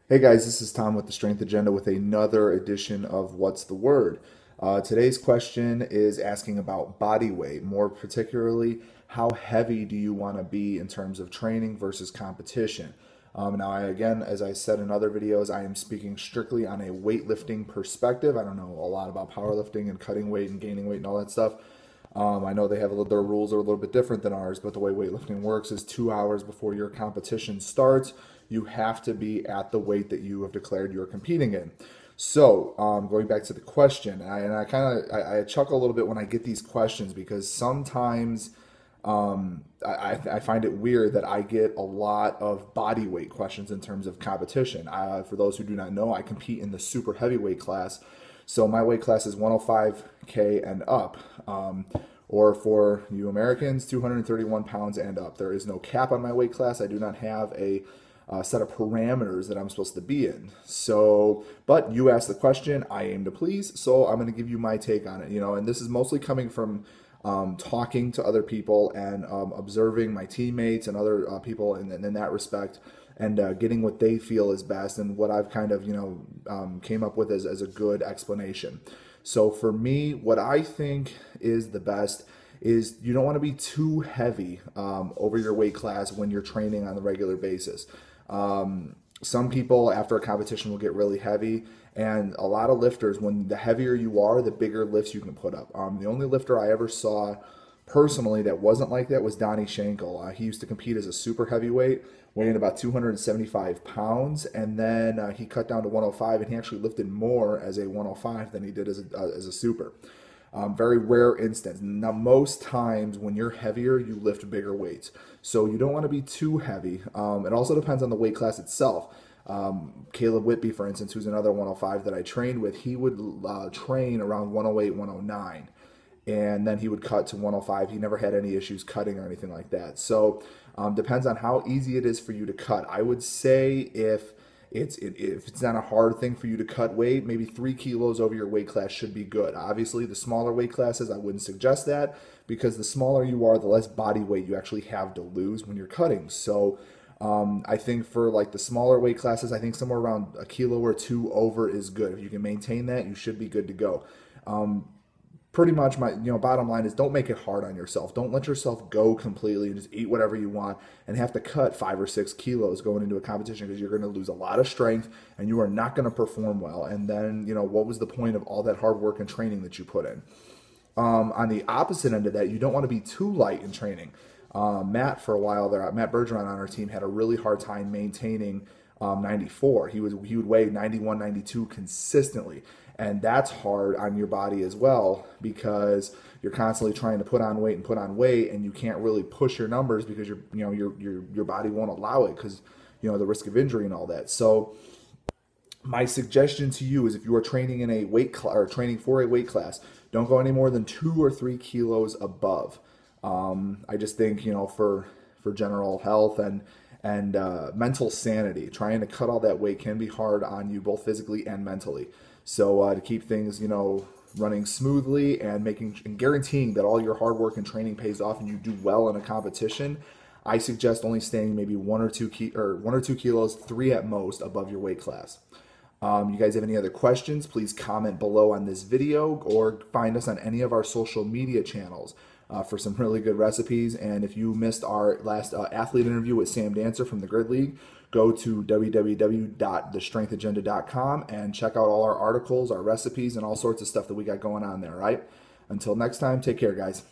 Hey guys, this is Tom with the Strength Agenda with another edition of What's the Word? Today's question is asking about body weight, more particularly, how heavy do you want to be in terms of training versus competition? Again, as I said in other videos, I am speaking strictly on a weightlifting perspective. I don't know a lot about powerlifting and cutting weight and gaining weight and all that stuff. I know they have their rules are a little bit different than ours, but the way weightlifting works is 2 hours before your competition starts, you have to be at the weight that you have declared you're competing in. So, going back to the question, I chuckle a little bit when I get these questions because sometimes I find it weird that I get a lot of body weight questions in terms of competition. For those who do not know, I compete in the super heavyweight class. So my weight class is 105K and up. Or for you Americans, 231 pounds and up. There is no cap on my weight class. I do not have a set of parameters that I'm supposed to be in. So, but you asked the question, I aim to please, so I'm going to give you my take on it. And this is mostly coming from talking to other people and observing my teammates and other people in that respect, and getting what they feel is best and what I've kind of came up with as a good explanation. So for me, what I think is the best is you don't want to be too heavy over your weight class when you're training on a regular basis. Some people after a competition will get really heavy, and a lot of lifters, when the heavier you are, the bigger lifts you can put up. The only lifter I ever saw personally that wasn't like that was Donnie Schenkel. He used to compete as a super heavyweight, weighing about 275 pounds, and then he cut down to 105, and he actually lifted more as a 105 than he did as a super. Very rare instance. Now, most times when you're heavier, you lift bigger weights. So you don't want to be too heavy. It also depends on the weight class itself. Caleb Whitby, for instance, who's another 105 that I trained with, he would train around 108, 109. And then he would cut to 105. He never had any issues cutting or anything like that. So depends on how easy it is for you to cut. I would say if it's not a hard thing for you to cut weight, maybe 3 kilos over your weight class should be good. Obviously, the smaller weight classes, I wouldn't suggest that because the smaller you are, the less body weight you actually have to lose when you're cutting. So I think for like the smaller weight classes, I think somewhere around a kilo or two over is good. If you can maintain that, you should be good to go. Pretty much my bottom line is don't make it hard on yourself. Don't let yourself go completely and just eat whatever you want and have to cut 5 or 6 kilos going into a competition because you're going to lose a lot of strength and you are not going to perform well. And then what was the point of all that hard work and training that you put in? On the opposite end of that, you don't want to be too light in training. Matt, for a while there, Matt Bergeron on our team had a really hard time maintaining 94. He would weigh 91, 92 consistently. And that's hard on your body as well because you're constantly trying to put on weight, and you can't really push your numbers because your body won't allow it because the risk of injury and all that. So my suggestion to you is if you are training in a or training for a weight class, don't go any more than 2 or 3 kilos above. I just think for general health and mental sanity, trying to cut all that weight can be hard on you both physically and mentally. So to keep things, running smoothly and guaranteeing that all your hard work and training pays off and you do well in a competition, I suggest only staying maybe 1 or 2 kilos, 3 at most, above your weight class. You guys have any other questions, please comment below on this video or find us on any of our social media channels for some really good recipes. And if you missed our last athlete interview with Sam Dancer from the Grid League, go to www.thestrengthagenda.com and check out all our articles, our recipes, and all sorts of stuff that we got going on there, right? Until next time, take care, guys.